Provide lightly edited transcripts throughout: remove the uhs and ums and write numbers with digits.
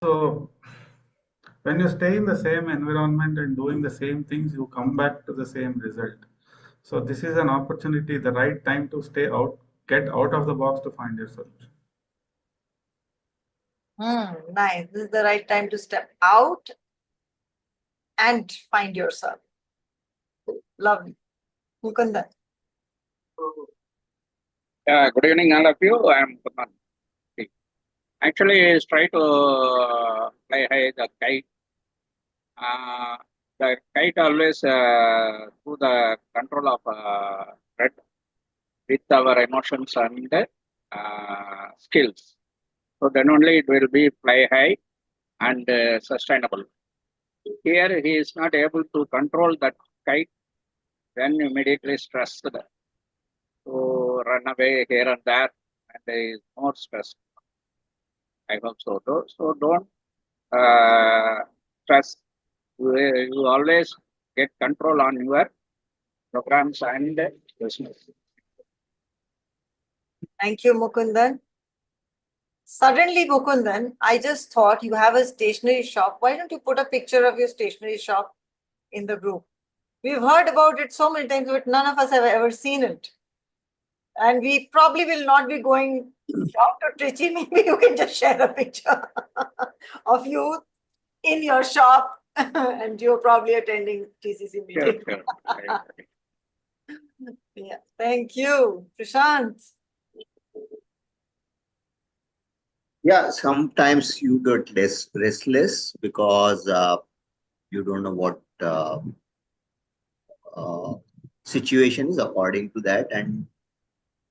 So when you stay in the same environment and doing the same things, you come back to the same result. So this is an opportunity, the right time to stay out, get out of the box to find your solution. Nice. This is the right time to step out and find yourself. Lovely. Mukunda. Good evening, all of you. I am Kunal. Actually, try to fly high the kite. The kite always through the control of breath with our emotions and skills. So then only it will be fly high and sustainable. Here he is not able to control that kite, then immediately stressed to run away here and there, and there is more stress. I hope so. So don't stress. You always get control on your programs and business. Thank you, Mukundan. Suddenly, Mukundan, I just thought you have a stationery shop. Why don't you put a picture of your stationery shop in the group? We've heard about it so many times, but none of us have ever seen it. And we probably will not be going down to Trichy. Maybe you can just share a picture of you in your shop and you're probably attending TCC meeting. Sure. Yeah, thank you. Prashant. Yeah, sometimes you get less restless because you don't know what situation is according to that. And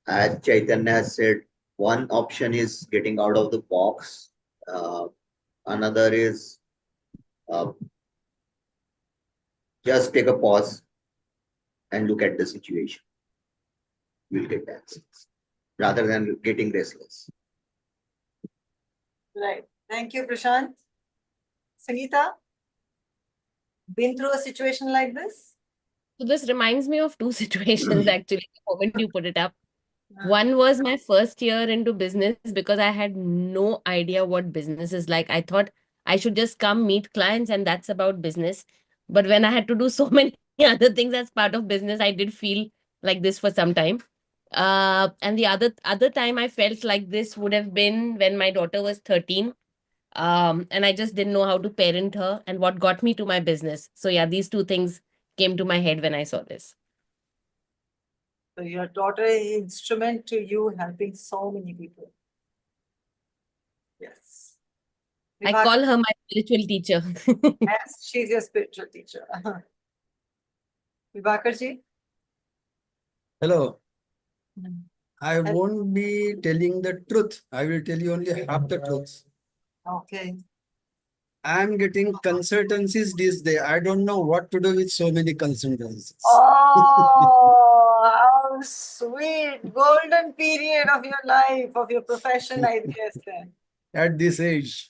as Chaitanya said, one option is getting out of the box. Another is just take a pause and look at the situation. You'll get answers rather than getting restless. Right. Thank you, Prashant. Sangeeta, been through a situation like this? So this reminds me of two situations actually, the moment you put it up. One was my first year into business because I had no idea what business is like. I thought I should just come meet clients and that's about business. But when I had to do so many other things as part of business, I did feel like this for some time. And the other time I felt like this would have been when my daughter was 13. And I just didn't know how to parent her and what got me to my business. So yeah, these two things came to my head when I saw this. So your daughter is an instrument to you helping so many people. Yes. I call her my spiritual teacher. Yes, she's your spiritual teacher. Vibhakarji? Hello. I won't be telling the truth. I will tell you only half the truth. Okay. I'm getting consultancies this day. I don't know what to do with so many consultancies. Oh, how sweet. Golden period of your life, of your profession, I guess then. At this age.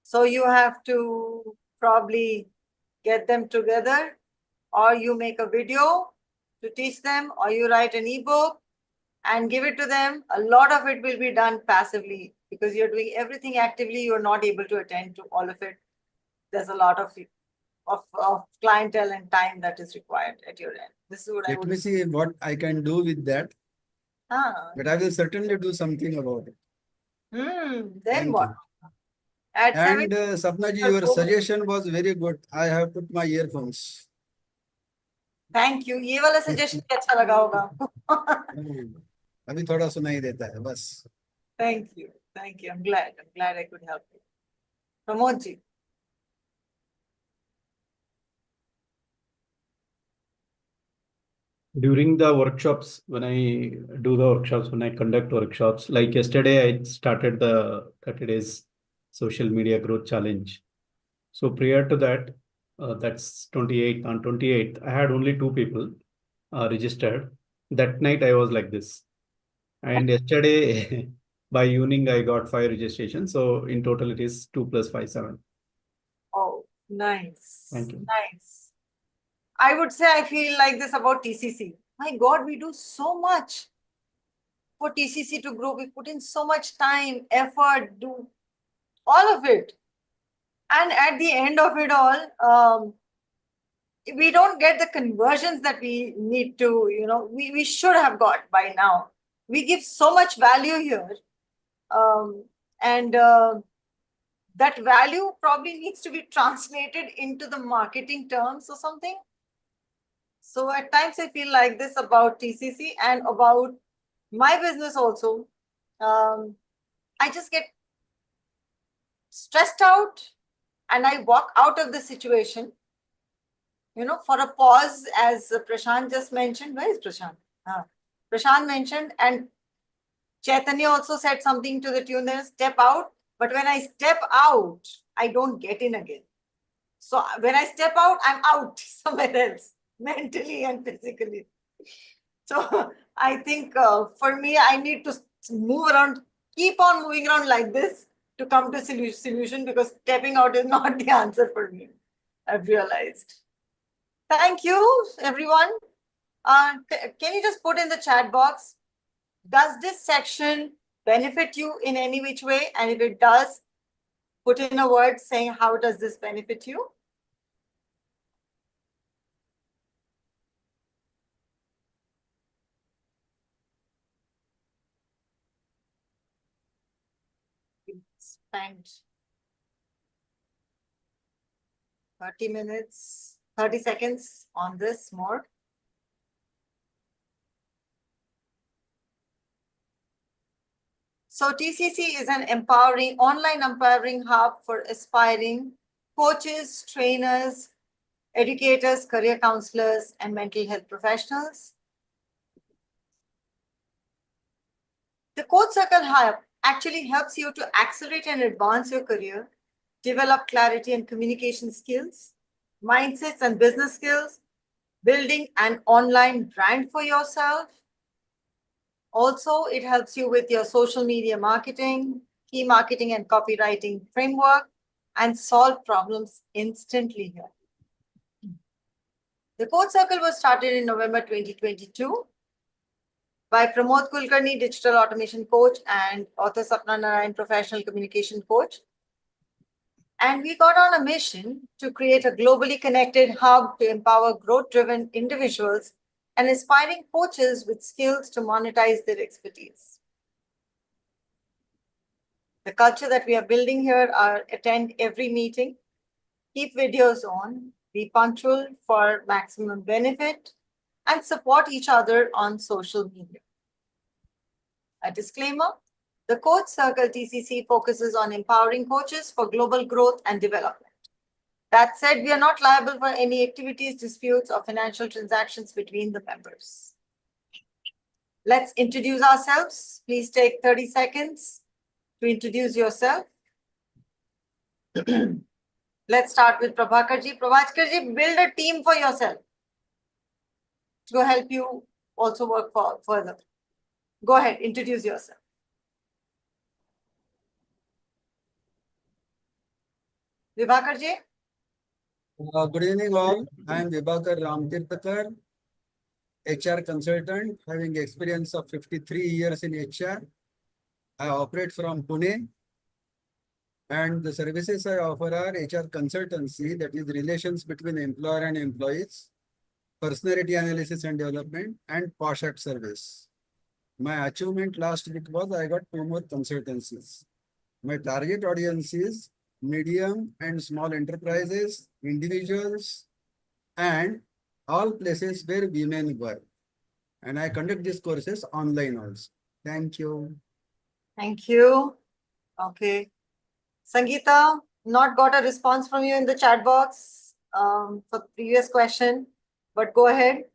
So you have to probably get them together, or you make a video to teach them, or you write an ebook and give it to them. A lot of it will be done passively because you're doing everything actively. You're not able to attend to all of it. There's a lot of clientele and time that is required at your end. This is what I would. Let me see what I can do with that. But I will certainly do something about it. Then Thank what? you. At And Sapnaji, your suggestion was very good. I have put my earphones. Thank you. ये वाला suggestion अच्छा लगा होगा. अभी थोड़ा सुनाई देता है बस. Thank you. Thank you. I'm glad I could help you. Pramod ji. During the workshops, when I conduct workshops, like yesterday, I started the 30 days social media growth challenge. So prior to that, that's 28th. On 28th, I had only 2 people registered. That night, I was like this. And yesterday, by evening, I got 5 registrations. So in total, it is 2 + 5, 7. Oh, nice. Thank you. Nice. I would say I feel like this about TCC. My God, we do so much for TCC to grow. We put in so much time, effort, do all of it. And at the end of it all, we don't get the conversions that we need to, we should have got by now. We give so much value here. And that value probably needs to be translated into the marketing terms or something. So at times I feel like this about TCC and about my business also. I just get stressed out and I walk out of the situation, for a pause, as Prashant just mentioned. Where is Prashant? Prashant mentioned, and Chaitanya also said something to the tune there, step out. But when I step out, I don't get in again. So when I step out, I'm out somewhere else, mentally and physically. So I think for me, I need to move around, keep on moving around like this to come to solution, because stepping out is not the answer for me, I've realized. Thank you, everyone. Can you just put in the chat box, does this section benefit you in any which way? And if it does, put in a word saying, how does this benefit you? Spent 30 minutes, 30 seconds on this more. So TCC is an online empowering hub for aspiring coaches, trainers, educators, career counselors, and mental health professionals. The Coach Circle Hub actually helps you to accelerate and advance your career, develop clarity and communication skills, mindsets and business skills, building an online brand for yourself. Also, it helps you with your social media marketing, key marketing and copywriting framework, and solve problems instantly here. The Coach Circle was started in November 2022 by Pramod Kulkarni, digital automation coach, and author Sapna Narayan, professional communication coach. And we got on a mission to create a globally connected hub to empower growth-driven individuals and aspiring coaches with skills to monetize their expertise. The culture that we are building here are attend every meeting, keep videos on, be punctual for maximum benefit, and support each other on social media. A disclaimer, the Coach Circle TCC focuses on empowering coaches for global growth and development. That said, we are not liable for any activities, disputes, or financial transactions between the members. Let's introduce ourselves. Please take 30 seconds to introduce yourself. Let's start with Prabhakarji. Prabhakarji, build a team for yourself to help you also work further. Go ahead, introduce yourself. Vibhakarji? Good evening all. I am Vibhakar Ramtirthakar, HR consultant having experience of 53 years in HR. I operate from Pune, and the services I offer are HR consultancy, that is relations between employer and employees, personality analysis and development, and posh act service. My achievement last week was I got 2 more consultancies. My target audience is medium and small enterprises, individuals, and all places where women work. And I conduct these courses online also. Thank you. Thank you. Okay. Sangeeta, not got a response from you in the chat box for previous question, but go ahead.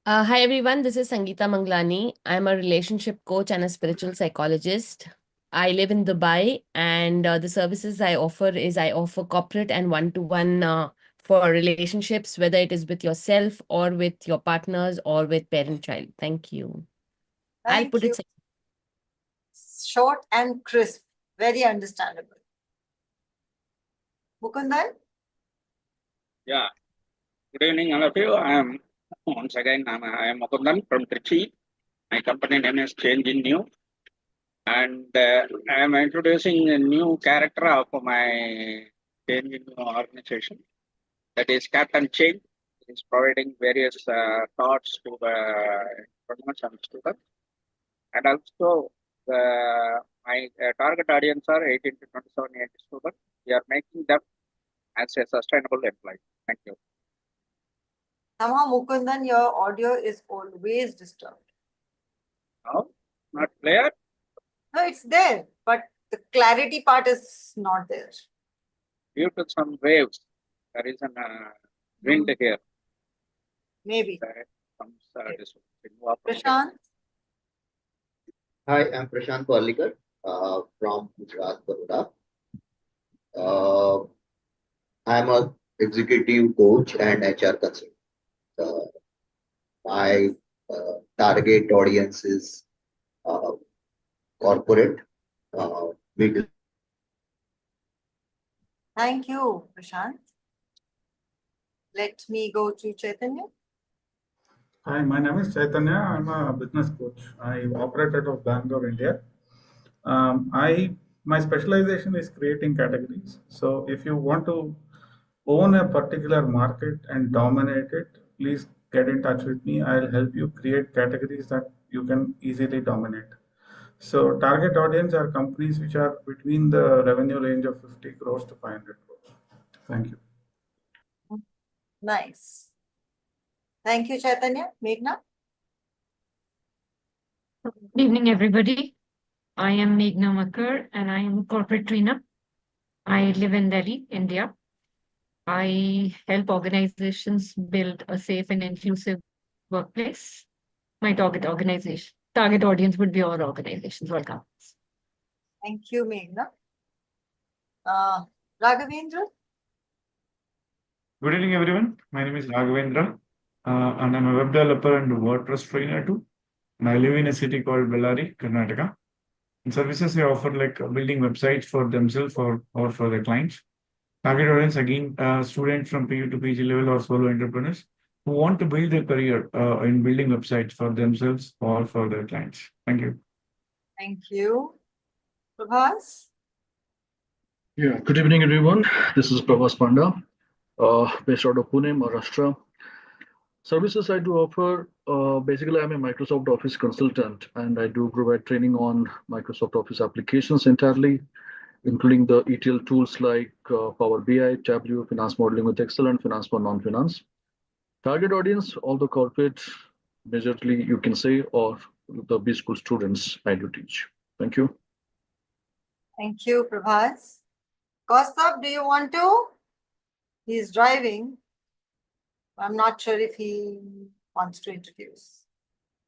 Hi everyone, this is Sangeeta Manglani. I'm a relationship coach and a spiritual psychologist. I live in Dubai, and the services I offer is I offer corporate and one-to-one for relationships, whether it is with yourself or with your partners or with parent-child. Thank you. I'll put it short and crisp, very understandable. Mukundan? Yeah. Good evening, all of you. I am Mukundan from Trichy. My company name is Change in New. And I am introducing a new character of my changing organization. That is Captain Change. He is providing various thoughts to the students and students. And also, my target audience are 18 to 27 years students. We are making them as a sustainable employee. Thank you. Somehow, Mukundan, your audio is always disturbed. Now, not clear? No, it's there, but the clarity part is not there. Due to some waves, there is an wind here. Maybe. That comes, Okay. this evaporation. Prashant? Hi, I'm Prashant Parlikar from Gujarat, Baroda. I'm a executive coach and HR consultant. My target audience is corporate, middle. Thank you, Prashant. Let me go to Chaitanya. Hi, my name is Chaitanya. I'm a business coach. I operate out of Bangalore, India. My specialization is creating categories. So if you want to own a particular market and dominate it, please get in touch with me. I'll help you create categories that you can easily dominate. So target audience are companies which are between the revenue range of 50 crores to 500 crores. Thank you. Nice. Thank you, Chaitanya. Meghna? Good evening, everybody. I am Meghna Makar and I am a corporate trainer. I live in Delhi, India. I help organizations build a safe and inclusive workplace. My target audience would be all organizations, all companies. Thank you, Meghna. Raghavendra? Good evening, everyone. My name is Raghavendra, and I'm a web developer and WordPress trainer too. And I live in a city called Bellary, Karnataka. And services we offer like building websites for themselves or for their clients. Target audience again, students from PU to PG level or solo entrepreneurs who want to build their career in building websites for themselves or for their clients. Thank you. Thank you. Prabhas? Yeah, good evening, everyone. This is Prabhas Panda, based out of Pune, Maharashtra. Services I do offer, basically, I'm a Microsoft Office consultant, and I do provide training on Microsoft Office applications entirely, including the ETL tools like Power BI, Tableau, finance modeling with Excel, and finance for non-finance. Target audience, all the corporate, majorly you can say, or the B school students I do teach. Thank you. Thank you, Prabhas. Kaustubh, do you want to? He's driving. I'm not sure if he wants to introduce.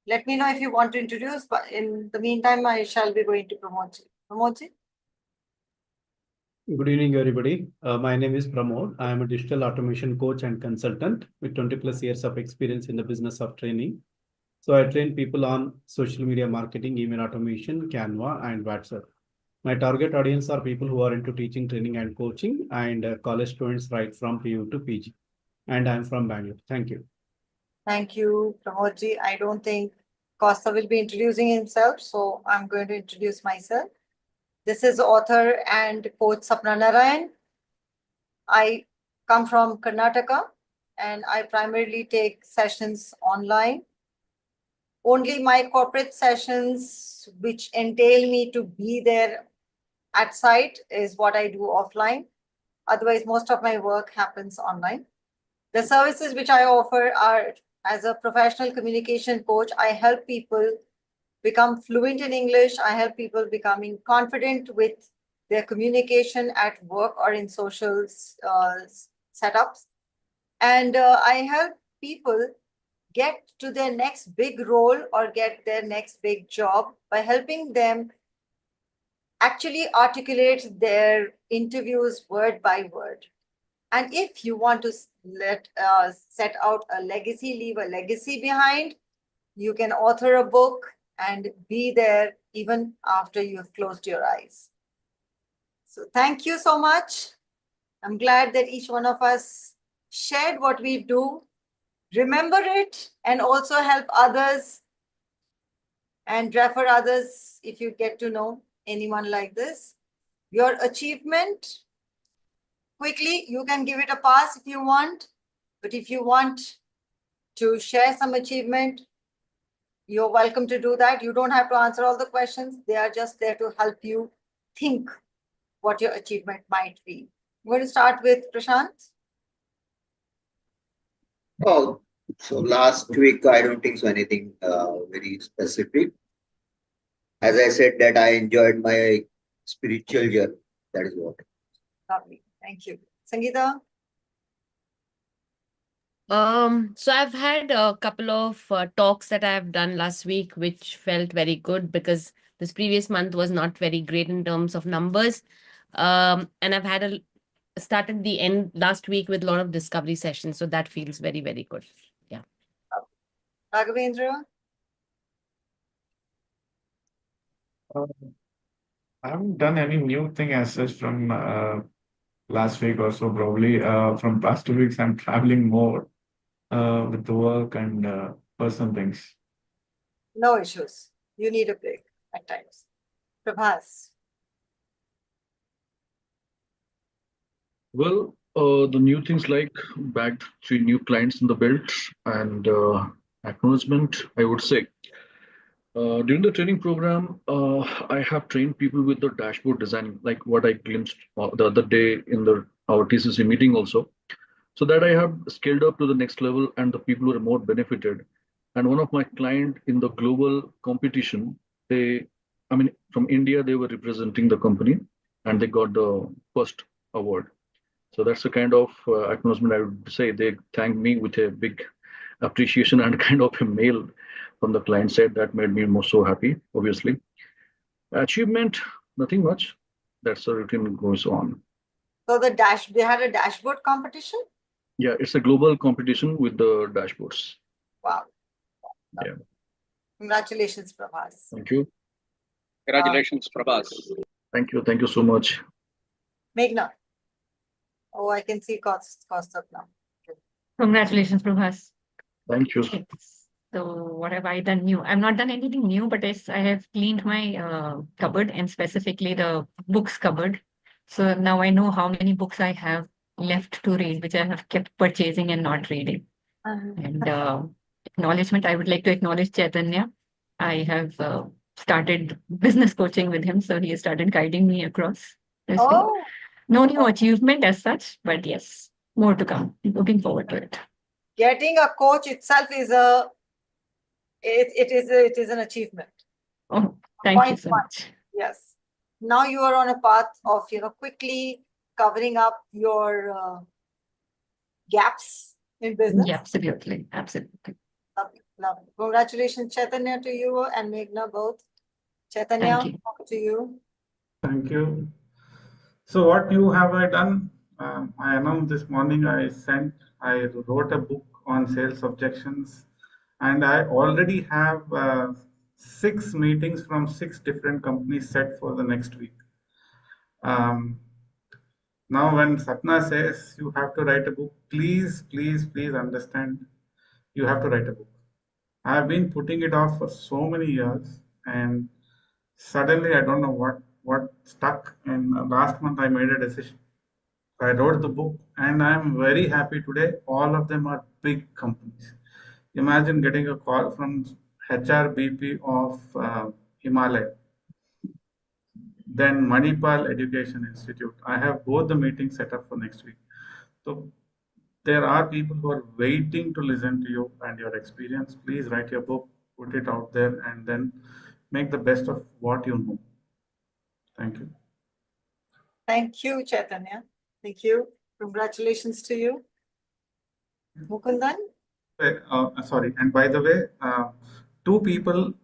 Let me know if you want to introduce, but in the meantime, I shall be going to Pramodji. Pramodji? Good evening, everybody. My name is Pramod. I am a digital automation coach and consultant with 20 plus years of experience in the business of training. So I train people on social media marketing, email automation, Canva, and WhatsApp. My target audience are people who are into teaching, training, and coaching, and college students right from PU to PG. And I'm from Bangalore. Thank you. Thank you, Pramodji. I don't think Costa will be introducing himself, so I'm going to introduce myself. This is author and coach Sapna Narayan. I come from Karnataka and I primarily take sessions online. Only my corporate sessions, which entail me to be there at site, is what I do offline. Otherwise, most of my work happens online. The services which I offer are, as a professional communication coach, I help people become fluent in English. I help people becoming confident with their communication at work or in social setups. And I help people get to their next big role or get their next big job by helping them actually articulate their interviews word by word. And if you want to set out a legacy, leave a legacy behind, you can author a book and be there even after you have closed your eyes. So thank you so much. I'm glad that each one of us shared what we do, remember it, and also help others. and refer others if you get to know anyone like this. Your achievement, quickly, you can give it a pass if you want, but if you want to share some achievement, you're welcome to do that. You don't have to answer all the questions. They are just there to help you think what your achievement might be. I'm going to start with Prashant. Oh, so last week, I don't think so anything very specific. As I said that I enjoyed my spiritual journey. That is what. Lovely. Thank you. Sangeeta? So I've had a couple of talks that I've done last week, which felt very good because this previous month was not very great in terms of numbers. And I've had started the end last week with a lot of discovery sessions. So that feels very, very good. Yeah. Raghavendra? I haven't done any new thing as such from last week or so, probably. From past 2 weeks, I'm traveling more with the work and personal things. No issues. You need a break at times. Prabhas? Well, the new things like bagged 3 new clients in the belt and acknowledgement, I would say. During the training program, I have trained people with the dashboard design, like what I glimpsed the other day in our TCC meeting also, so that I have scaled up to the next level and the people who are more benefited. And one of my client in the global competition, from India, they were representing the company and they got the first award. So that's the kind of acknowledgement I would say. They thanked me with a big appreciation and kind of a mail from the client side that made me more so happy, obviously. Achievement, nothing much. That's the routine goes on. So they had a dashboard competition? Yeah, it's a global competition with the dashboards. Wow. Yeah. Congratulations, Prabhas. Thank you. Congratulations, Prabhas. Thank you. Thank you so much. Meghna? Oh, I can see cost up now. Congratulations, Prabhas. Thank you. Yes. So what have I done new? I've not done anything new, but I have cleaned my cupboard and specifically the books cupboard. So now I know how many books I have left to read, which I have kept purchasing and not reading. And acknowledgement, I would like to acknowledge Chaitanya. I have started business coaching with him, so he has started guiding me across this way. Oh, No new achievement as such, but yes, more to come. Looking forward to it. getting a coach itself is it is an achievement. Oh, thank you Point so one. much. Yes. Now you are on a path of, quickly covering up your gaps in business. Yeah, absolutely. Absolutely. Lovely, lovely. Congratulations, Chaitanya, to you and Meghna both. Chaitanya, Thank you. to you. Thank you. So what new have I done? I announced this morning I wrote a book on sales objections, and I already have 6 meetings from 6 different companies set for the next week. Now when Sapna says you have to write a book, please, please, please understand, you have to write a book. I have been putting it off for so many years, and suddenly I don't know what stuck, and last month I made a decision. I wrote the book and I'm very happy today. All of them are big companies. Imagine getting a call from HRBP of Himalaya, then Manipal Education Institute. I have both the meetings set up for next week. So there are people who are waiting to listen to you and your experience. Please write your book, put it out there, and then make the best of what you know. Thank you. Thank you, Chaitanya. Thank you. Congratulations to you. Mukundan? Sorry, and by the way, 2 people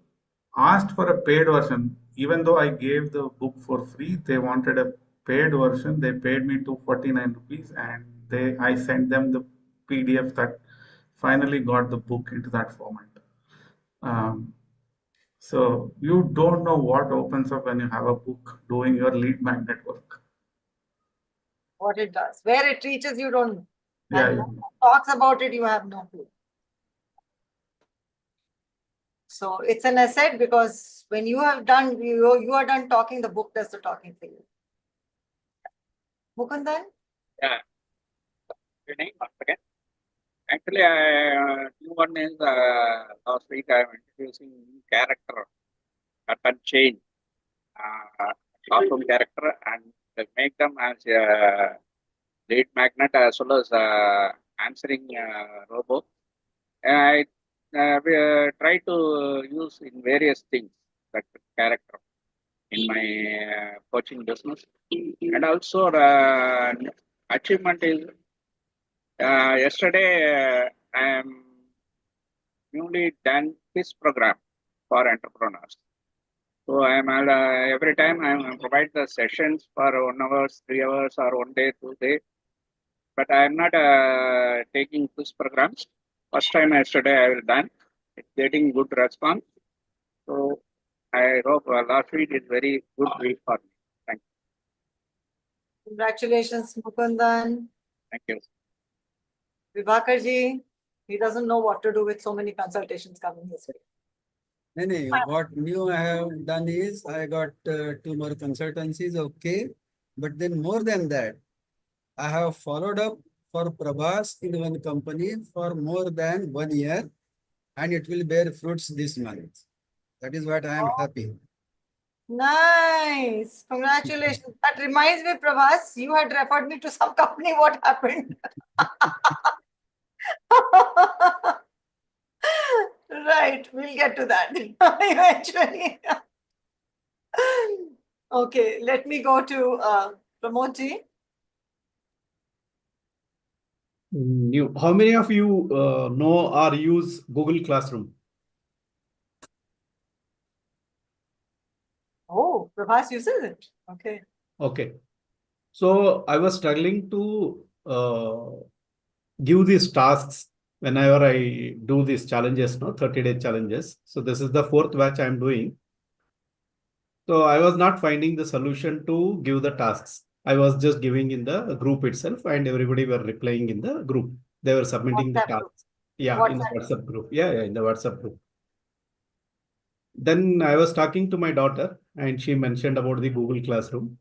asked for a paid version. Even though I gave the book for free, they wanted a paid version. They paid me 249 rupees, and I sent them the PDF that finally got the book into that format. So you don't know what opens up when you have a book doing your lead magnet work. What it does. Where it reaches, you don't know. Yeah, And yeah. who talks about it, you have no clue. So it's an asset because when you are done talking, the book does the talking for you. Mukundan? Yeah. Training once again. Actually, new one is last week I am introducing new character, cut and change, classroom character, and make them as lead magnet as well as answering robot. I try to use in various things that character in my coaching business, and also achievement is yesterday I am newly done this program for entrepreneurs. So I am every time I am provide the sessions for 1 hour, 3 hours, or 1 day, 2 day. But I am not taking this programs. First time yesterday I will done. It's getting good response. So I hope last week is very good week for me. Thank you. Congratulations, Mukundan. Thank you. Vibhakarji, he doesn't know what to do with so many consultations coming his way. What new I have done is I got 2 more consultancies, okay. But then more than that, I have followed up for Prabhas in one company for more than 1 year, and it will bear fruits this month. That is what I am happy. Nice. Congratulations. That reminds me, Prabhas, you had referred me to some company. What happened? Right. We'll get to that eventually. Okay. Let me go to Pramodji. How many of you know or use Google Classroom? Oh, Prabhas uses it. Okay. Okay. So I was struggling to give these tasks whenever I do these challenges, 30-day challenges. So this is the 4th batch I'm doing. So I was not finding the solution to give the tasks. I was just giving in the group itself, and everybody were replying in the group. They were submitting the WhatsApp group. tasks. Yeah, in the WhatsApp group. Yeah, in the WhatsApp group. Then I was talking to my daughter, and she mentioned about the Google Classroom.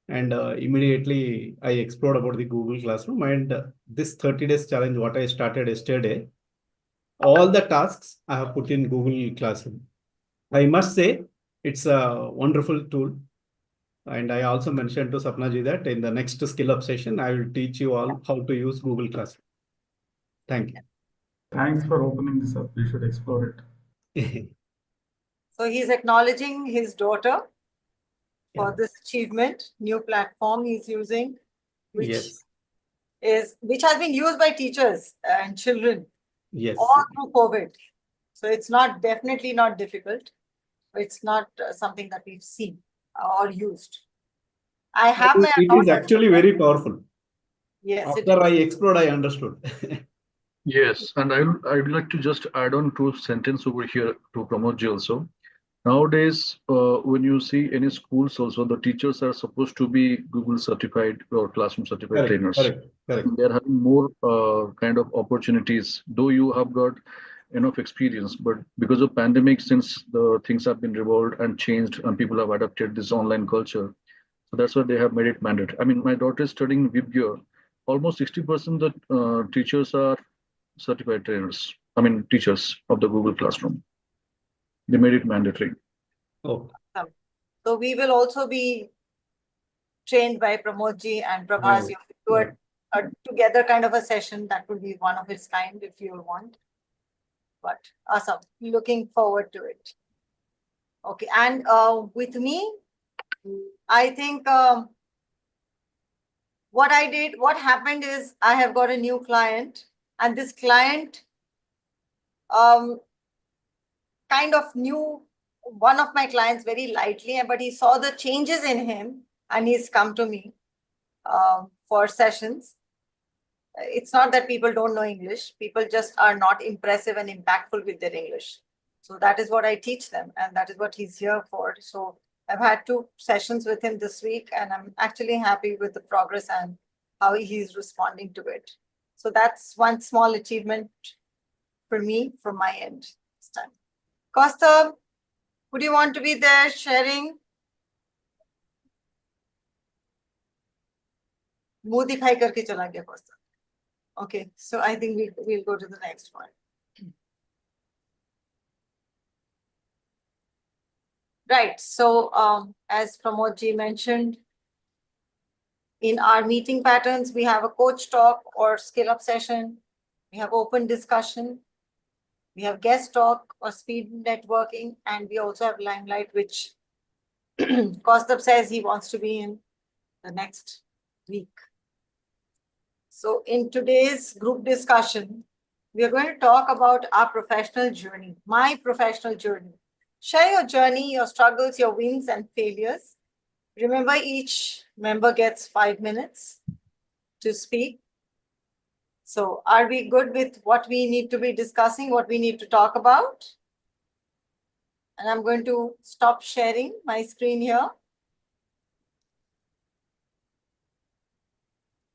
And immediately I explored about the Google Classroom, and this 30 days challenge, what I started yesterday, all the tasks I have put in Google Classroom. I must say it's a wonderful tool. And I also mentioned to Sapnaji that in the next skill up session, I will teach you all how to use Google Classroom. Thank you. Thanks for opening this up. We should explore it. So he's acknowledging his daughter for this achievement, new platform he's using, which has been used by teachers and children all through COVID. So it's definitely not difficult. It's not something that we've seen or used. I have my It is actually very powerful. Yes. After I explored, I understood. Yes, and I would like to just add on to a sentence over here to promote you also. Nowadays, when you see any schools also, the teachers are supposed to be Google certified or classroom certified trainers. Correct. They are having more kind of opportunities, though you have got enough experience, but because of pandemic, since the things have been revolved and changed and people have adopted this online culture, so that's why they have made it mandatory. I mean, my daughter is studying WebGear. Almost 60% of the teachers are certified trainers. I mean, teachers of the Google Classroom. They made it mandatory. Oh. So we will also be trained by Pramodji and Prabhas. You do a together kind of a session. That will be one of its kind if you want. But awesome. Looking forward to it. Okay. And with me, I think what happened is I have got a new client, and this client kind of knew one of my clients very lightly, but he saw the changes in him and he's come to me for sessions. It's not that people don't know English. People just are not impressive and impactful with their English. So that is what I teach them, and that is what he's here for. So I've had 2 sessions with him this week, and I'm actually happy with the progress and how he's responding to it. So that's one small achievement for me from my end this time. Costa, would you want to be there sharing? मुंह दिखाई करके चला गया Costa. Okay, so I think we'll go to the next one. Right. So as Pramod ji mentioned, in our meeting patterns, we have a coach talk or skill up session. We have open discussion. We have guest talk or speed networking, and we also have limelight, which Kostab says he wants to be in the next week. So in today's group discussion, we are going to talk about our professional journey, my professional journey. Share your journey, your struggles, your wins and failures. Remember, each member gets 5 minutes to speak. So are we good with what we need to be discussing, what we need to talk about? And I'm going to stop sharing my screen here.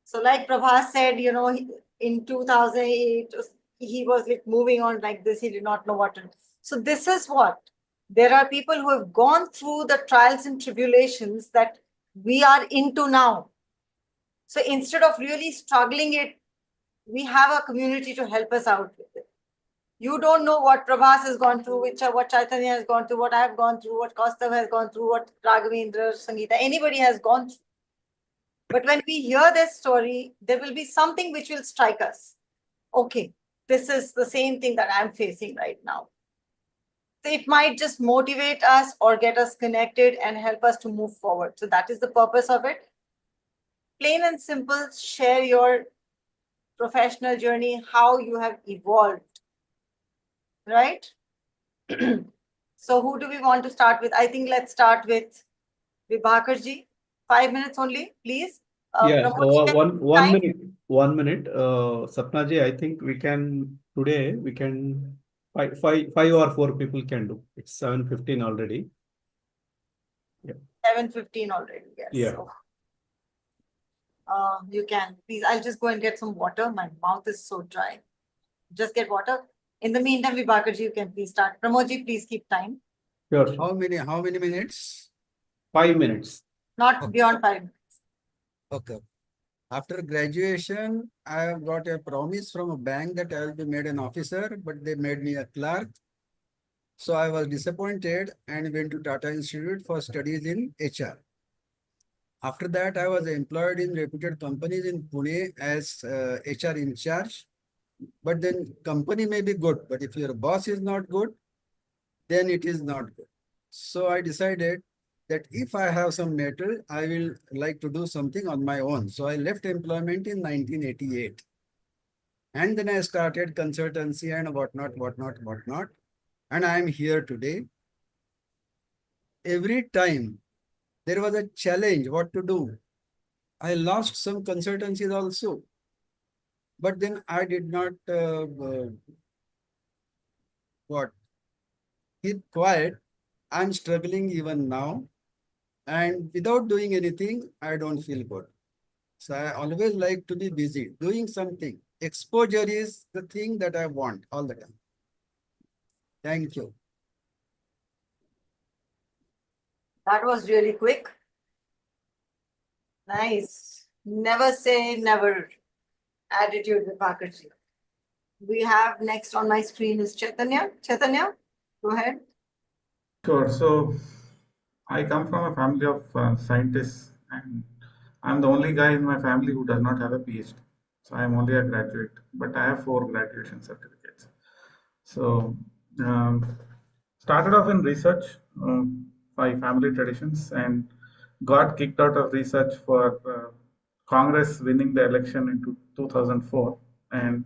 So like Prabhas said, you know, in 2008, he was like moving on like this. He did not know what to do. So this is what, there are people who have gone through the trials and tribulations that we are into now. So instead of really struggling it, we have a community to help us out with it. You don't know what Prabhas has gone through, what Chaitanya has gone through, what I have gone through, what Kaustav has gone through, what Raghavendra, Sangeeta, anybody has gone through. But when we hear their story, there will be something which will strike us. Okay, this is the same thing that I'm facing right now. So it might just motivate us or get us connected and help us to move forward. So that is the purpose of it. Plain and simple, share your professional journey, how you have evolved, right? So who do we want to start with? I think let's start with Vibhakarji. 5 minutes only, please. Yeah, Pramod ji, one time? minute, 1 minute. Sapna ji, I think we can today five or four people can do. It's 7:15 already. Yeah. 7:15 already, yes. Yeah. So, you can. Please, I'll just go and get some water. My mouth is so dry. Just get water. In the meantime, Vibhakarji, you can please start. Pramodji, please keep time. Sure, sure. How many minutes? 5 minutes. Not Okay. beyond 5 minutes. Okay. After graduation, I have got a promise from a bank that I will be made an officer, but they made me a clerk. So I was disappointed and went to Tata Institute for studies in HR. After that, I was employed in reputed companies in Pune as HR in charge. But then company may be good, but if your boss is not good, then it is not good. So I decided that if I have some metal, I will like to do something on my own. So I left employment in 1988. And then I started consultancy and whatnot. And I am here today. Every time there was a challenge, what to do. I lost some consultancies also. But then I did not keep quiet. I'm struggling even now. And without doing anything, I don't feel good. So I always like to be busy, doing something. Exposure is the thing that I want all the time. Thank you. That was really quick. Nice. Never say never. Attitude, Vibhakarji. We have next on my screen is Chaitanya. Chaitanya, go ahead. Sure. So I come from a family of scientists, and I'm the only guy in my family who does not have a PhD. So I'm only a graduate, but I have 4 graduation certificates. So started off in research by family traditions and got kicked out of research for Congress winning the election in 2004, and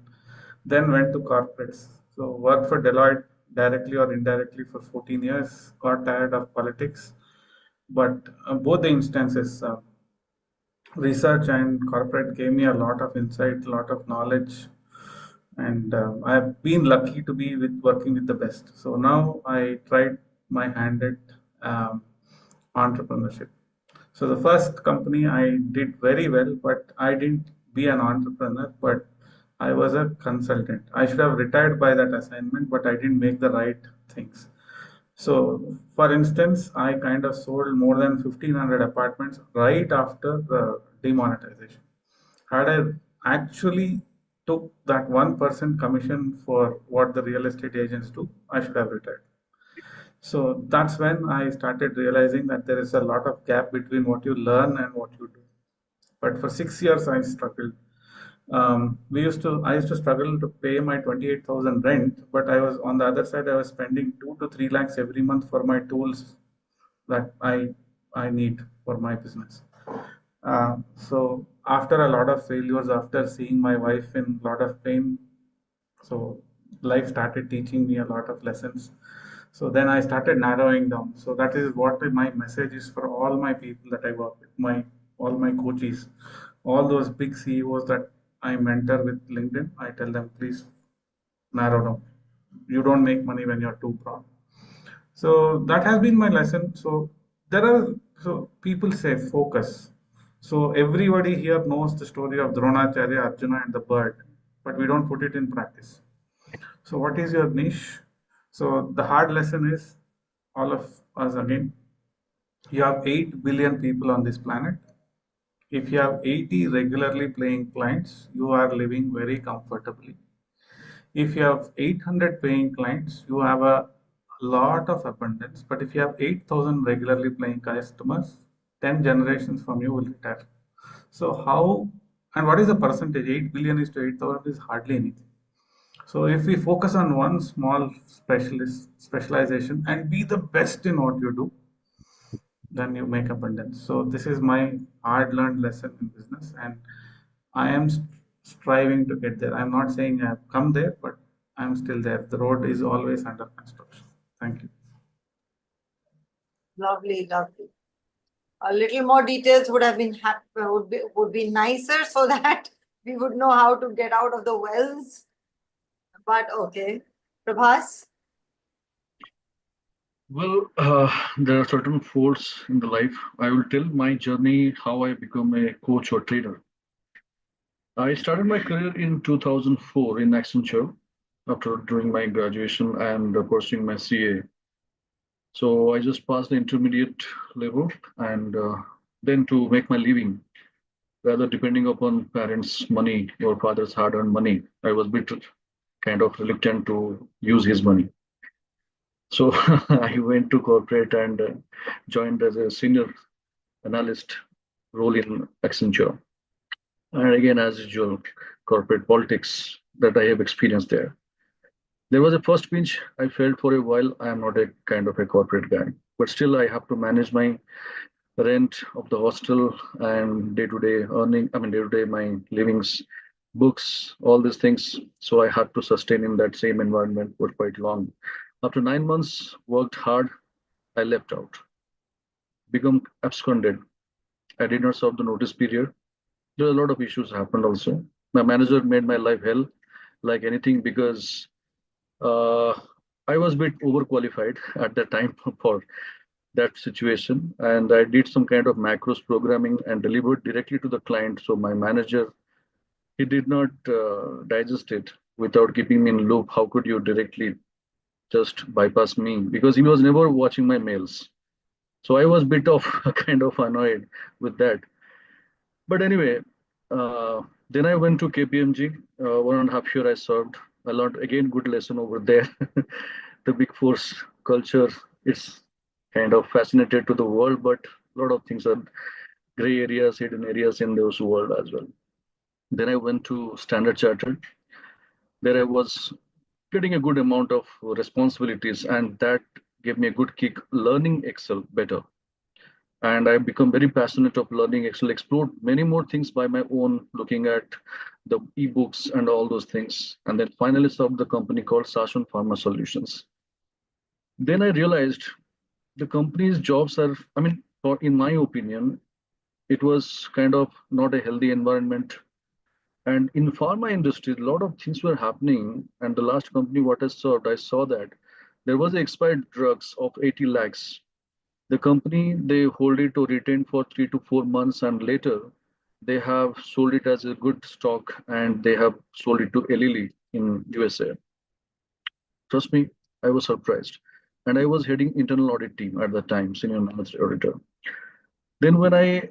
then went to corporates. So worked for Deloitte directly or indirectly for 14 years, got tired of politics, but both the instances, research and corporate gave me a lot of insight, a lot of knowledge, and I've been lucky to be working with the best. So now I tried my hand at entrepreneurship. So the first company I did very well, but I didn't be an entrepreneur, but I was a consultant. I should have retired by that assignment, but I didn't make the right things. So, for instance, I kind of sold more than 1,500 apartments right after the demonetization. Had I actually took that 1% commission for what the real estate agents do, I should have retired. So that's when I started realizing that there is a lot of gap between what you learn and what you do. But for 6 years, I struggled. I used to struggle to pay my 28,000 rent, but I was on the other side, I was spending 2 to 3 lakhs every month for my tools that I need for my business. So after a lot of failures, after seeing my wife in a lot of pain, so life started teaching me a lot of lessons. So then I started narrowing down. So that is what my message is for all my people that I work with, my all my coaches, all those big CEOs that I mentor with LinkedIn. I tell them, please narrow down. You don't make money when you're too proud. So that has been my lesson. So people say focus. So everybody here knows the story of Dronacharya, Arjuna, and the bird, but we don't put it in practice. So what is your niche? So the hard lesson is all of us again. You have 8 billion people on this planet. If you have 80 regularly playing clients, you are living very comfortably. If you have 800 paying clients, you have a lot of abundance. But if you have 8,000 regularly paying customers, 10 generations from you will retire. So how and what is the percentage? 8 billion is to 8,000 is hardly anything. So if we focus on one small specialization and be the best in what you do, then you make abundance. So this is my hard learned lesson in business, and I am striving to get there. I'm not saying I've come there, but I'm still there. The road is always under construction. Thank you. Lovely, lovely. A little more details would have been would be nicer so that we would know how to get out of the wells. But okay, Prabhas. Well, there are certain folds in the life. I will tell my journey how I become a coach or trainer. I started my career in 2004 in Accenture after doing my graduation and pursuing my CA. So I just passed the intermediate level, and then to make my living, rather depending upon parents' money or father's hard-earned money, I was a bit kind of reluctant to use his money. So I went to corporate and joined as a senior analyst role in Accenture. And again, as usual, corporate politics that I have experienced there. There was a first pinch I felt for a while. I am not a kind of a corporate guy, but still I have to manage my rent of the hostel and day-to-day earning. I mean, day-to-day my livings, books, all these things. So I had to sustain in that same environment for quite long. After 9 months, worked hard. I left out, become absconded. I did not serve the notice period. There were a lot of issues happened also. My manager made my life hell, like anything, because uh, I was a bit overqualified at that time for that situation, and I did some kind of macros programming and delivered directly to the client. So my manager, he did not digest it without keeping me in loop. How could you directly just bypass me? Because he was never watching my mails. So I was a bit of kind of annoyed with that. But anyway, then I went to KPMG. 1.5 years I served. I learned again good lesson over there. The big force culture, it's kind of fascinated to the world, but a lot of things are gray areas, hidden areas in those world as well. Then I went to Standard Chartered. There I was getting a good amount of responsibilities, and that gave me a good kick learning Excel better. And I've become very passionate of learning Excel, explored many more things by my own, looking at the ebooks and all those things. And then finally served the company called Sashun Pharma Solutions. Then I realized the company's jobs are, I mean, in my opinion, it was kind of not a healthy environment. And in pharma industry, a lot of things were happening. And the last company what I served, I saw that there was expired drugs of 80 lakhs. The company, they hold it or retain for 3 to 4 months, and later they have sold it as a good stock and they have sold it to Eli Lilly in USA. Trust me, I was surprised. and I was heading internal audit team at the time, senior managed auditor. Then when I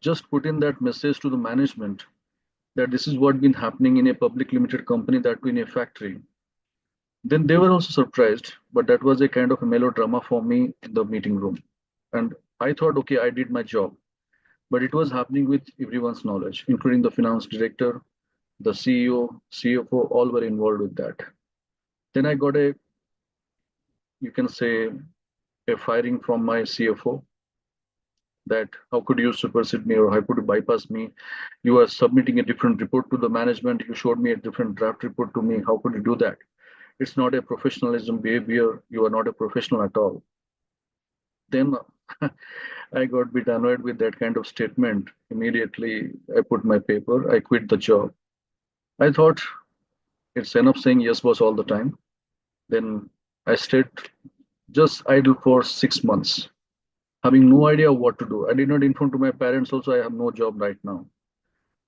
just put in that message to the management that this is what been happening in a public limited company, that too in a factory, then they were also surprised, but that was a kind of a melodrama for me in the meeting room. And I thought, okay, I did my job, but it was happening with everyone's knowledge, including the finance director, the CEO, CFO, all were involved with that. Then I got a, you can say, a firing from my CFO that how could you supersede me or how could you bypass me? You are submitting a different report to the management. You showed me a different draft report to me. How could you do that? It's not a professionalism behavior. You are not a professional at all. Then I got a bit annoyed with that kind of statement. Immediately, I put my paper. I quit the job. I thought it's enough saying yes boss all the time. Then I stayed just idle for 6 months, having no idea what to do. I did not inform to my parents also I have no job right now.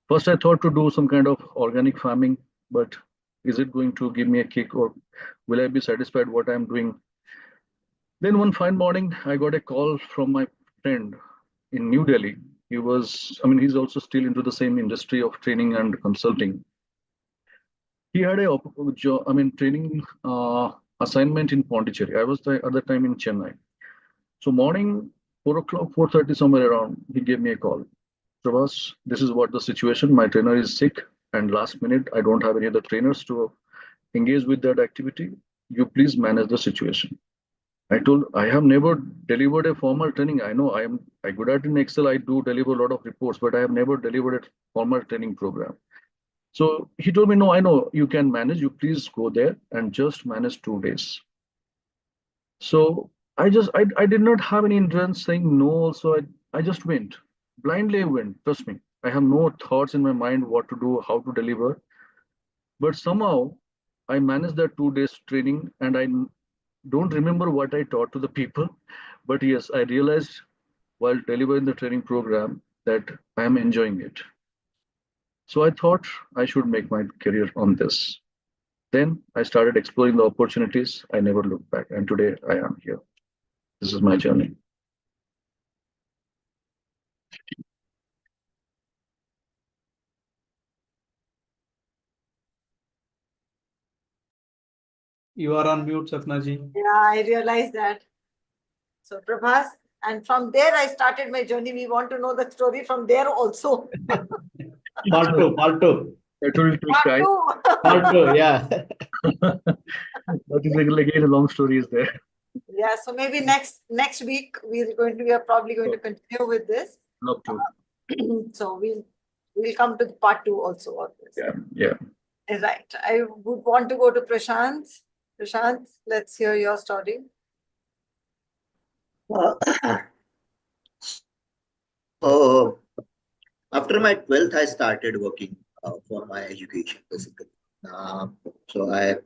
First, I thought to do some kind of organic farming, but is it going to give me a kick or will I be satisfied what I'm doing? Then one fine morning, I got a call from my friend in New Delhi. He was, I mean, he's also still into the same industry of training and consulting. He had a job, I mean, training assignment in Pondicherry. I was at the time in Chennai. So morning, 4 o'clock, 4:30, somewhere around, he gave me a call. Prabhas, this is what the situation. My trainer is sick, and last minute, I don't have any other trainers to engage with that activity. You please manage the situation. I told I have never delivered a formal training. I know I good at in Excel. I do deliver a lot of reports, but I have never delivered a formal training program. So he told me, no, I know you can manage. You please go there and just manage 2 days. So I did not have any interest saying no. Also, I just went blindly. I went. Trust me. I have no thoughts in my mind what to do, how to deliver. But somehow I managed that 2 days training, and I don't remember what I taught to the people. But yes, I realized while delivering the training program that I am enjoying it. So I thought I should make my career on this. Then I started exploring the opportunities. I never looked back, and today I am here. This is my journey. You are on mute, Sapnaji. Yeah, I realized that. So Prabhas, and from there I started my journey. We want to know the story from there also. Part two, part two. It will take time. Part two, yeah. That is again a long story is there. Yeah, so maybe next week we are probably going to continue with this. Love to. So we'll come to the part 2 also of this. Yeah. Right. I would want to go to Prashant. Prashant, let's hear your story. So after my 12th, I started working for my education, basically. So I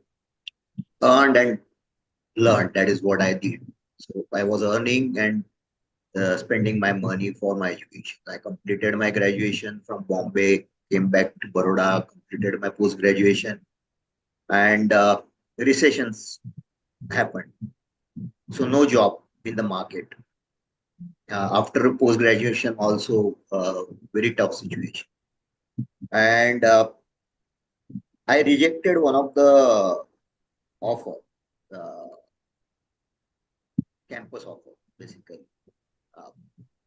earned and learned. That is what I did. So I was earning and spending my money for my education. I completed my graduation from Bombay, came back to Baroda, completed my post-graduation, and recessions happened. So no job in the market. After post-graduation, also very tough situation. And I rejected one of the offer, campus offer, basically,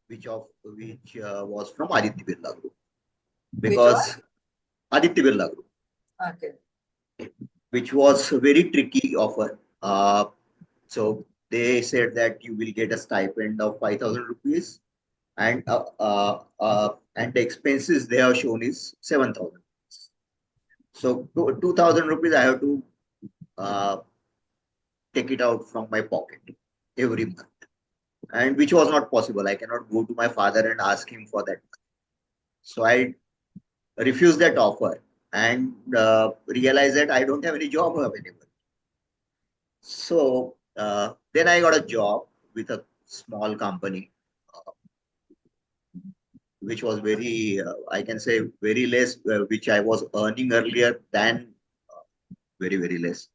which was from Aditya Birla Group. Because Aditya Birla Group. Okay. Which was a very tricky offer. So they said that you will get a stipend of 5,000 rupees, and the expenses they have shown is 7,000. So 2,000 rupees I have to take it out from my pocket every month, and which was not possible. I cannot go to my father and ask him for that. So I refused that offer and realized that I don't have any job available. So then I got a job with a small company, which was very, I can say, very less, which I was earning earlier than very, very less.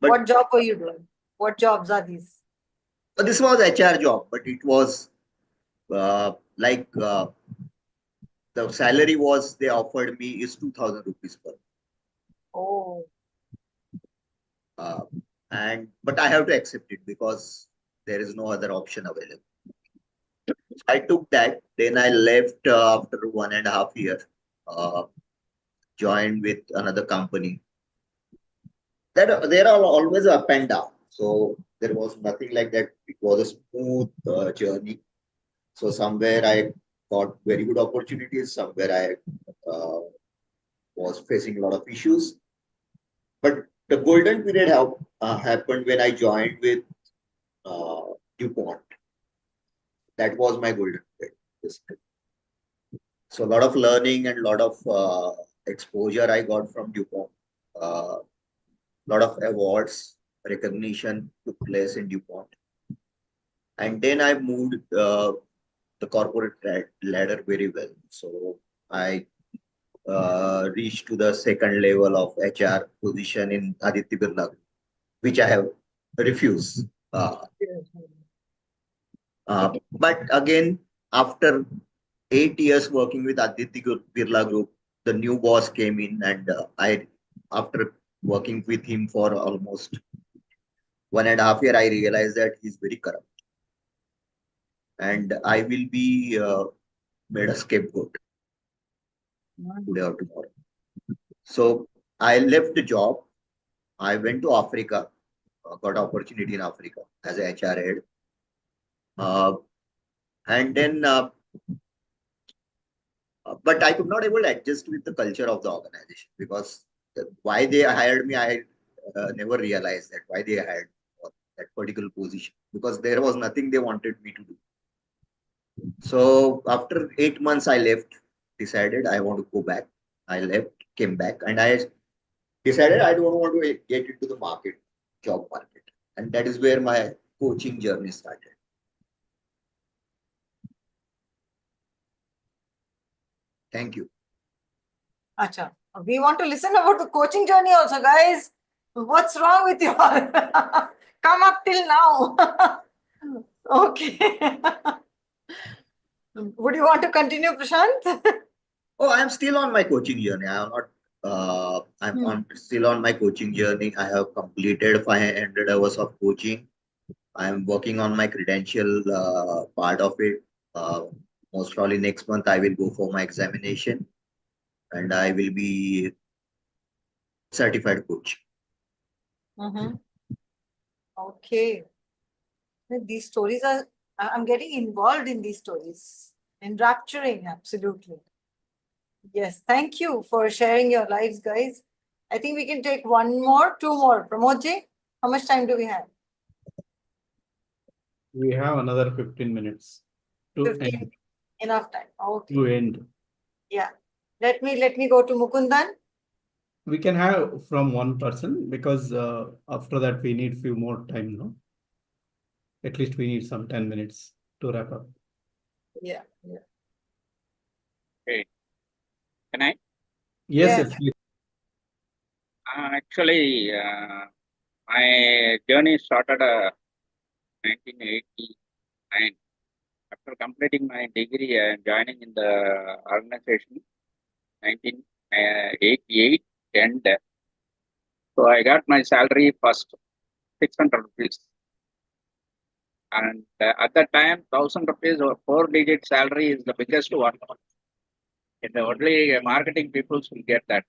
But what job were you doing? What jobs are these? So this was HR job, but it was like the salary was they offered me is 2,000 rupees per. Oh, Uh, and but I have to accept it because there is no other option available. So I took that. Then I left after 1.5 years. Joined with another company. That there are always up and down. So there was nothing like that. It was a smooth journey. So somewhere I got very good opportunities. Somewhere I was facing a lot of issues. But the golden period happened when I joined with DuPont. That was my golden period. Basically. So a lot of learning and a lot of exposure I got from DuPont. Lot of awards, recognition took place in DuPont. And then I moved the corporate ladder very well. So I reached to the second level of HR position in Aditya Birla, which I have refused. But again, after 8 years working with Aditya Birla Group, the new boss came in, and after working with him for almost 1.5 years, I realized that he's very corrupt, and I will be made a scapegoat today or tomorrow. So I left the job. I went to Africa, got opportunity in Africa as a HR head, and then. But I could not able to adjust with the culture of the organization because why they hired me, I never realized that why they hired me for that particular position because there was nothing they wanted me to do. So after 8 months, I left, decided I want to go back. I left, came back, and I decided I don't want to get into the market, job market. And that is where my coaching journey started. Thank you. acha. We want to listen about the coaching journey also, guys. What's wrong with you all? Come up till now. Okay. Would you want to continue, Prashant? Oh, I'm still on my coaching journey. I am not. Still on my coaching journey. I have completed 500 hours of coaching. I am working on my credential part of it. Most probably next month I will go for my examination, and I will be certified coach. Okay. These stories are, I'm getting involved in these stories. Enrapturing, absolutely. Yes, thank you for sharing your lives, guys. I think we can take one more, two more. Pramodji, how much time do we have? We have another 15 minutes to 15. end. Enough time. Okay. To end. Yeah. Let me go to Mukundan. We can have from one person because after that we need few more time, no? At least we need some 10 minutes to wrap up. Yeah. Okay. Can I? Yes, Yes. yes. Actually, my journey started 1989. After completing my degree and joining in the organization 1988 end. So I got my salary first 600 rupees. And at that time, 1,000 rupees or 4-digit salary is the biggest one. And only marketing people will get that.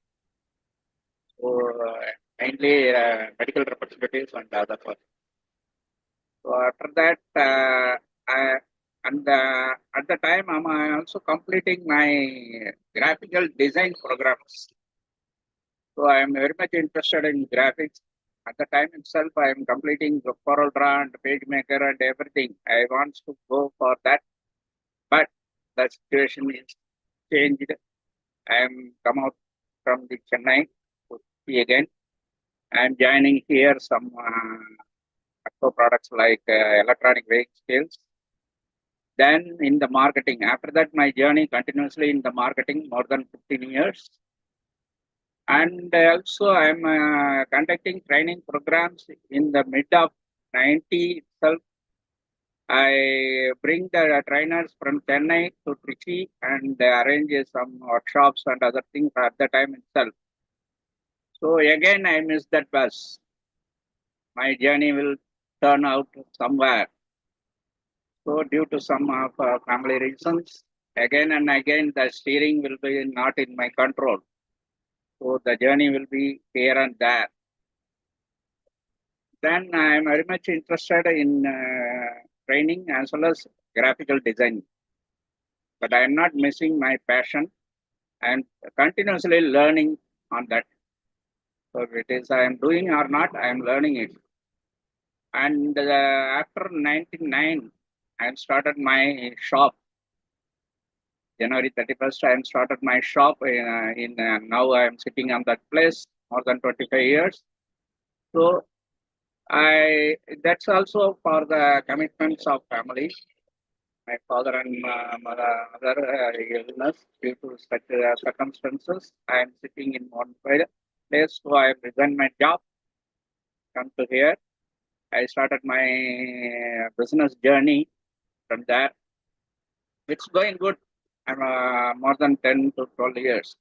So mainly medical representatives and other ones. So after that, at the time, I'm also completing my graphical design programs. So I am very much interested in graphics. At the time itself, I am completing the CorelDRAW and PageMaker and everything. I want to go for that, but the situation is changed. I am come out from the Chennai to see again. I am joining here some products like electronic vehicles. Then in the marketing. After that, my journey continuously in the marketing more than 15 years. And also, I'm conducting training programs in the mid of 90 itself, I bring the trainers from Chennai to Trichy and arrange some workshops and other things at the time itself. So again, I miss that bus. My journey will turn out somewhere. So due to some of family reasons, again and again, the steering will be not in my control. So the journey will be here and there. Then I am very much interested in training as well as graphical design. But I am not missing my passion. I am continuously learning on that. So if it is I am doing or not, I am learning it. And after 99, I started my shop. January 31st, I started my shop. Now I am sitting on that place more than 25 years. So that's also for the commitments of family. My father and mother illness due to such circumstances. I am sitting in one place, so I resigned my job, come to here. I started my business journey from there. It's going good. I'm more than 10 to 12 years.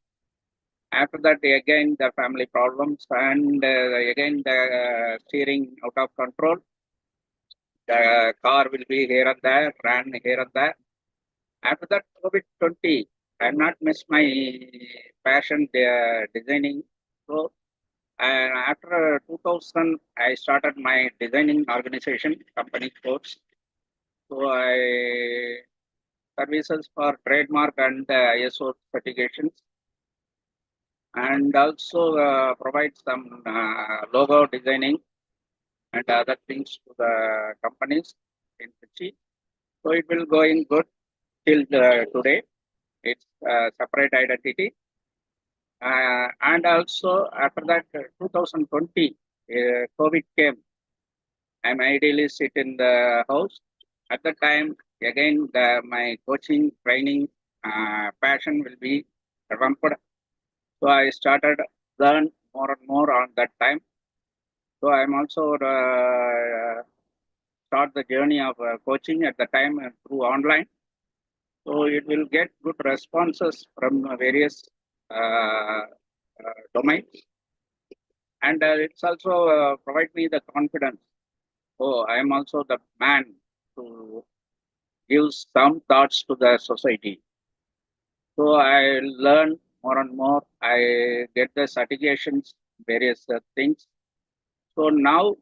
After that, again, the family problems and again, the steering out of control. The car will be here and there, ran here and there. After that, COVID-20, I'm not miss my passion designing. So, after 2000, I started my designing organization, company course. So, I services for trademark and ISO certifications, and also provide some logo designing and other things to the companies in Kochi. So it will going good till today. It's a separate identity. And also after that, 2020, COVID came. I'm ideally sit in the house. At the time, again, my coaching, training, passion will be revamped. So I started learn more and more on that time. So I'm also start the journey of coaching at the time through online. So it will get good responses from various domains, and it's also provide me the confidence. Oh, I am also the man to give some thoughts to the society. So I learn more and more. I get the certifications, various things. So now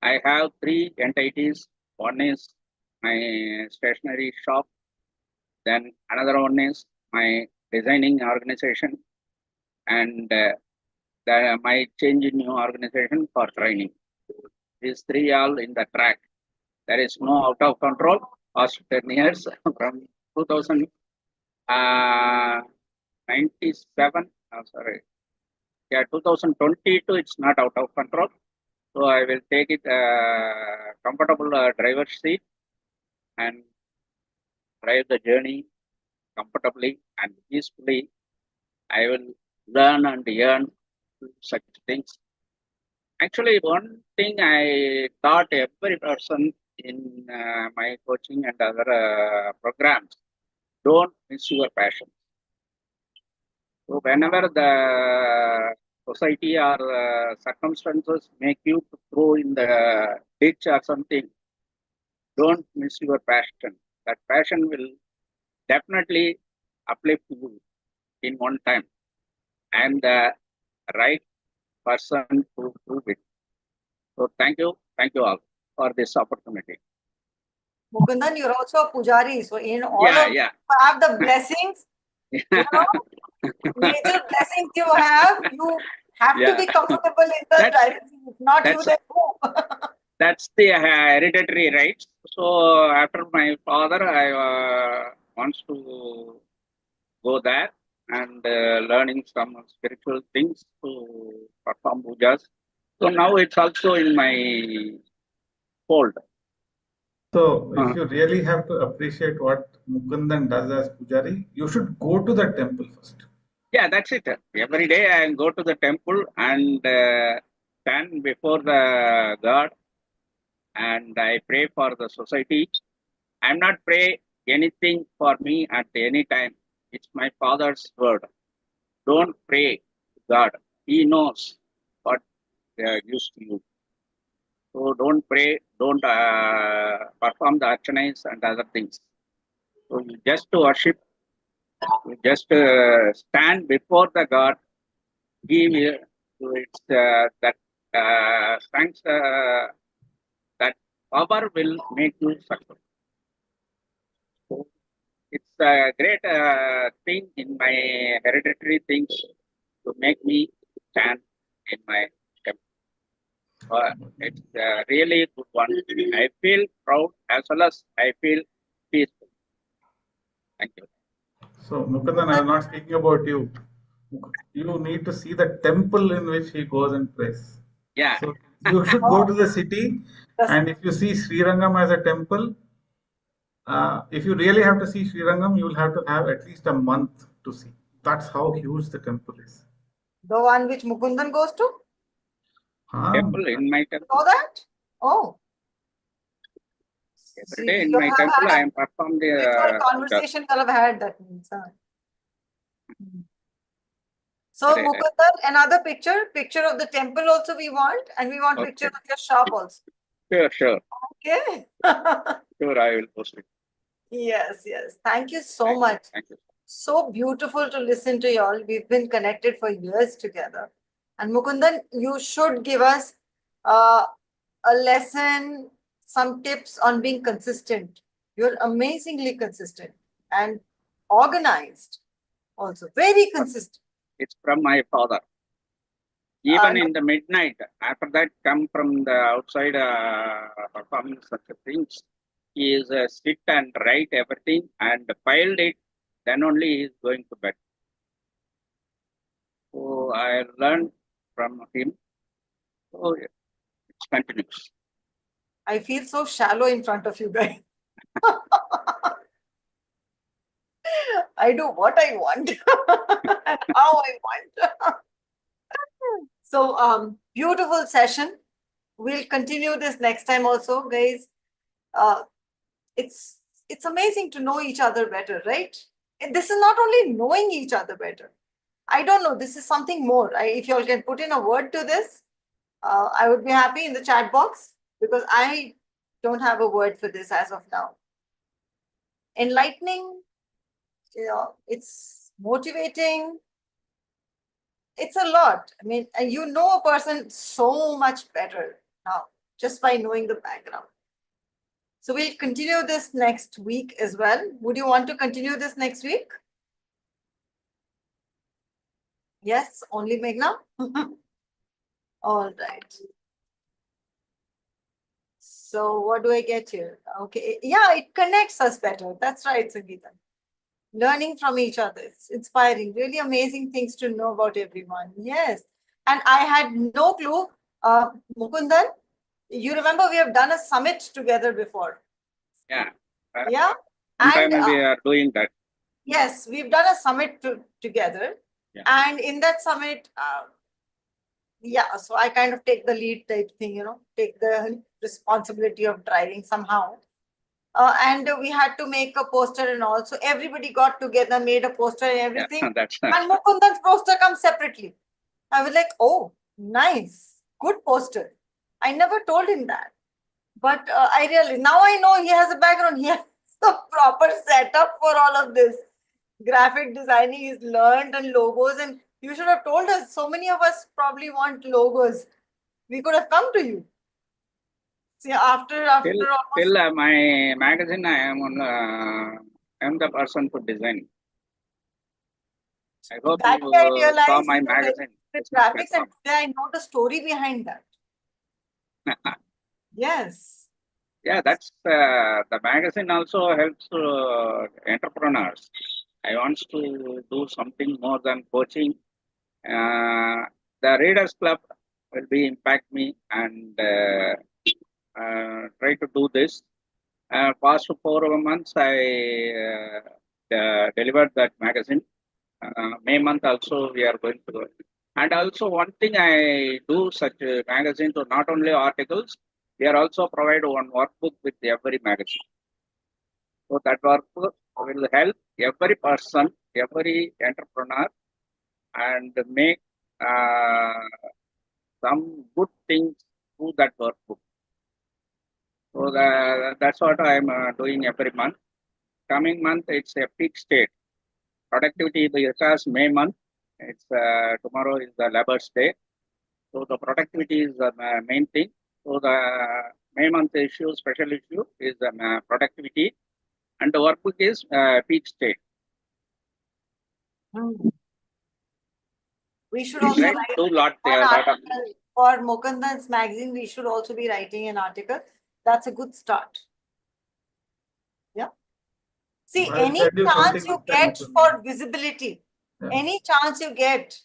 I have three entities. One is my stationery shop. Then another one is my designing organization, and my change in new organization for training. These three all in the track. There is no out of control. Past 10 years from 2097. Sorry. Yeah, 2022. It's not out of control. So I will take it comfortable driver seat and drive the journey comfortably and peacefully. I will learn and earn such things. Actually, one thing I taught every person in my coaching and other programs, don't miss your passion. So whenever the society or circumstances make you to throw in the ditch or something, don't miss your passion. That passion will definitely uplift you in one time. And the right person to prove it. So thank you all for this opportunity. Mukundan, you're also a pujari. So in all Yeah, of yeah. you have the blessings, you know, major blessings you have. You have to be comfortable in the driving seat. If not you, then who? That's the hereditary rights. So after my father, I wants to go there and learning some spiritual things to perform pujas. So now it's also in my fold. So if you really have to appreciate what Mukundan does as Pujari, you should go to the temple first. Yeah, that's it. Every day I go to the temple and stand before the God and I pray for the society. I'm not pray anything for me at any time. It's my Father's word. Don't pray to God. He knows what they are used to you. So don't pray, don't perform the archanas and other things. So you just to worship, you just stand before the God, give it's that thanks that power will make you successful. So it's a great thing in my hereditary things to make me stand in my temple. It's a really good one. I feel proud as well as I feel peaceful. Thank you. So, Mukundan, I was not speaking about you. You need to see the temple in which he goes and prays. Yeah. So, you should go to the city, and if you see Srirangam as a temple, if you really have to see Srirangam, you will have to have at least a month to see. That's how huge the temple is. The one which Mukundan goes to? Temple in my temple. Know that? Oh. Every See, day in you my have temple, I had am performing spiritual the conversation you have had, that means. So, Correct. Mukundan, another picture of the temple also we want, and we want picture of your shop also. Sure. Okay. Sure, I will post it. Yes. Thank you so much. Thank you. So beautiful to listen to you all. We've been connected for years together. And Mukundan, you should give us a lesson, some tips on being consistent. You're amazingly consistent and organized also. Very consistent. It's from my father. Even in the midnight, after that, come from the outside performing such things. He is sit and write everything and filed it. Then only he is going to bed. So I learned from him. So it continues. I feel so shallow in front of you guys. I do what I want and how I want. So, beautiful session. We'll continue this next time also, guys. It's amazing to know each other better, right? And this is not only knowing each other better. I don't know. This is something more. If you all can put in a word to this, I would be happy in the chat box, because I don't have a word for this as of now. Enlightening, it's motivating. It's a lot. I mean, and you know a person so much better now just by knowing the background. So we'll continue this next week as well. Would you want to continue this next week? Yes, only Meghna? All right. So what do I get here? Okay. Yeah, it connects us better. That's right, Sangeeta. Learning from each other. It's inspiring. Really amazing things to know about everyone. Yes. And I had no clue. Mukundan, you remember we have done a summit together before. Yeah. Yeah. Sometime And we are doing that. yes, we've done a summit together. Yeah. And in that summit, so I kind of take the lead type thing, take the responsibility of driving somehow. And we had to make a poster and all. So everybody got together, made a poster and everything. Yeah, that's And Mukundan's poster comes separately. I was like, oh, nice. Good poster. I never told him that. But now I know he has a background. He has the proper setup for all of this. Graphic designing is learned, and logos. And you should have told us. So many of us probably want logos. We could have come to you. See, after till my magazine, I am the person to design. I hope that you I realized, saw my magazine. With graphics, and today I know the story behind that. Yes. Yeah, that's the magazine also helps entrepreneurs. I want to do something more than coaching. The Readers Club will be impact me and try to do this. Past 4 months, I delivered that magazine. May month also we are going to do it. And also one thing I do such a magazine to not only articles, We are also provide one workbook with every magazine. So that workbook will help every person, every entrepreneur, and make some good things through that workbook. So that's what I'm doing every month. Coming month, it's a peak state. Productivity because May month, it's tomorrow is the Labor's Day. So the productivity is the main thing. So the May month issue, special issue is the productivity, and the workbook is peak state. We should We also try write to do lot an lot of article for Mokundan's magazine. We should also be writing an article. That's a good start. Yeah. See, I'll any send you something chance you next time, get Mukundan. for visibility, Yeah. any chance you get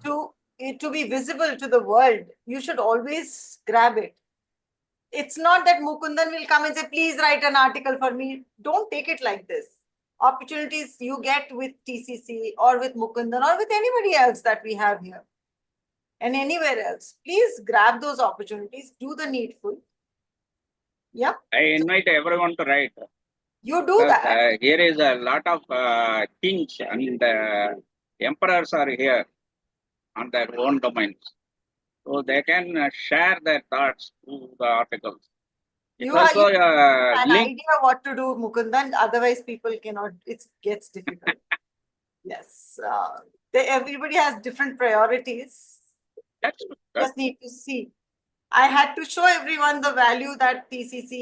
to be visible to the world, you should always grab it. It's not that Mukundan will come and say, please write an article for me. Don't take it like this. Opportunities you get with TCC or with Mukundan or with anybody else that we have here and anywhere else, please grab those opportunities, do the needful. Yeah. I invite everyone to write. You do that. Here is a lot of kings and emperors are here on their own domains. So they can share their thoughts through the articles. It's You also have an link. idea what to do, Mukundan. Otherwise, people cannot. It gets difficult. Yes. Everybody has different priorities. That's Just need to see. I had to show everyone the value that TCC